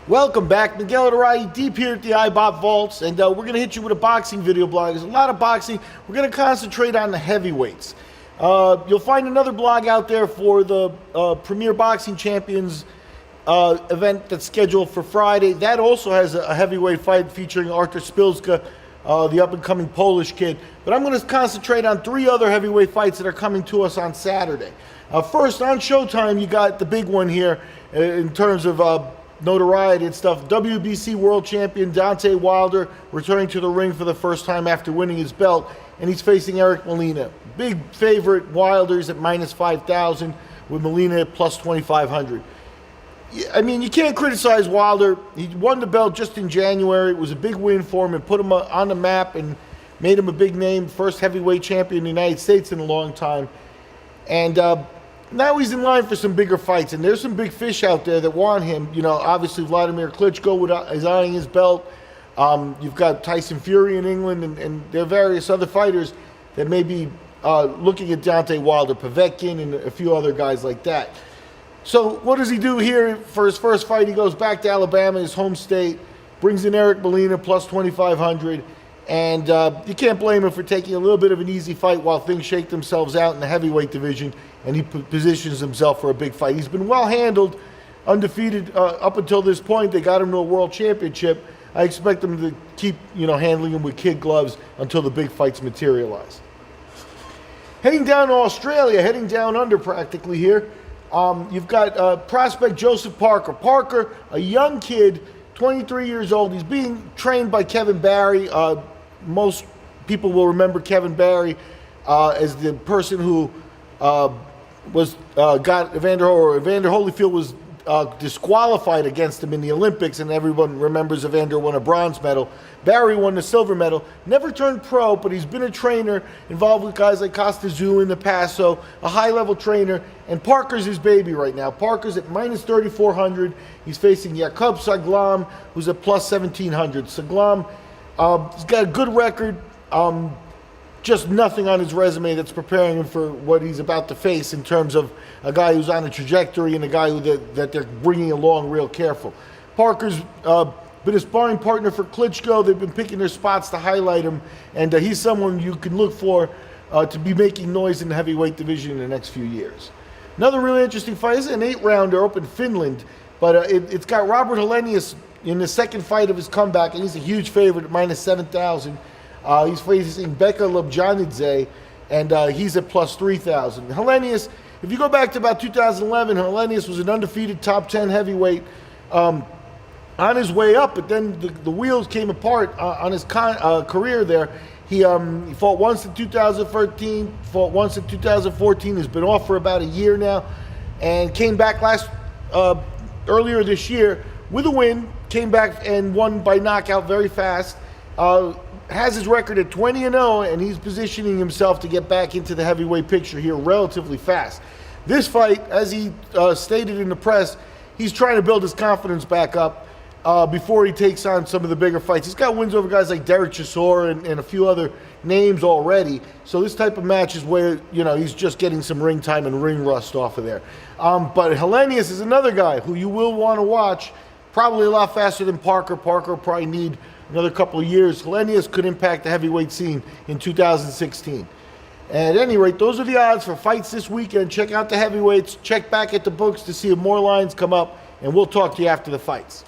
Welcome back. Miguel Arai, deep here at the IBOT Vaults, and we're going to hit you with a boxing video blog. There's a lot of boxing. We're going to concentrate on the heavyweights. You'll find another blog out there for the Premier Boxing Champions event that's scheduled for Friday. That also has a heavyweight fight featuring Artur Szpilka, the up-and-coming Polish kid. But I'm going to concentrate on three other heavyweight fights that are coming to us on Saturday. First, on Showtime, you got the big one here in terms of notoriety and stuff. WBC world champion Deontay Wilder returning to the ring for the first time after winning his belt, and he's facing Eric Molina. Big favorite, Wilder's at minus 5,000 with Molina at plus 2,500. I mean, you can't criticize Wilder. He won the belt just in January. It was a big win for him and put him on the map and made him a big name, first heavyweight champion in the United States in a long time. And now he's in line for some bigger fights, and there's some big fish out there that want him. You know, obviously Vladimir Klitschko is eyeing his belt. You've got Tyson Fury in England, and there are various other fighters that may be looking at Deontay Wilder, Povetkin, and a few other guys like that. So what does he do here for his first fight? He goes back to Alabama, his home state, brings in Eric Molina, plus 2,500. And you can't blame him for taking a little bit of an easy fight while things shake themselves out in the heavyweight division, and he positions himself for a big fight. He's been well handled, undefeated up until this point. They got him to a world championship. I expect them to keep, handling him with kid gloves until the big fights materialize. Heading down to Australia, heading down under practically here, you've got prospect Joseph Parker. Parker, a young kid, 23 years old. He's being trained by Kevin Barry. Most people will remember Kevin Barry as the person who got Evander Holyfield was disqualified against him in the Olympics, and everyone remembers Evander won a bronze medal. Barry won the silver medal. Never turned pro, but he's been a trainer involved with guys like Costa Tszyu in the past, so a high-level trainer. And Parker's his baby right now. Parker's at minus 3,400. He's facing Jakub Saglam, who's at plus 1,700. Saglam, he's got a good record. Just nothing on his resume that's preparing him for what he's about to face in terms of a guy who's on a trajectory and a guy that they're bringing along real careful. Parker's been a sparring partner for Klitschko. They've been picking their spots to highlight him, and he's someone you can look for to be making noise in the heavyweight division in the next few years. Another really interesting fight. This is an 8-rounder up in Finland, but it's got Robert Helenius in the second fight of his comeback, and he's a huge favorite at minus 7,000. He's facing Becca Lobjanidze, and he's at plus 3,000. Helenius, if you go back to about 2011, Helenius was an undefeated top 10 heavyweight on his way up, but then the wheels came apart on his career there. He fought once in 2013, fought once in 2014, has been off for about a year now, and came back earlier this year with a win, came back and won by knockout very fast. Has his record at 20-0, and he's positioning himself to get back into the heavyweight picture here relatively fast. This fight, as he stated in the press, he's trying to build his confidence back up before he takes on some of the bigger fights. He's got wins over guys like Derek Chisora and a few other names already. So this type of match is where, he's just getting some ring time and ring rust off of there. But Helenius is another guy who you will want to watch, probably a lot faster than Parker. Parker will probably need another couple of years. Helenius could impact the heavyweight scene in 2016. At any rate, those are the odds for fights this weekend. Check out the heavyweights. Check back at the books to see if more lines come up, and we'll talk to you after the fights.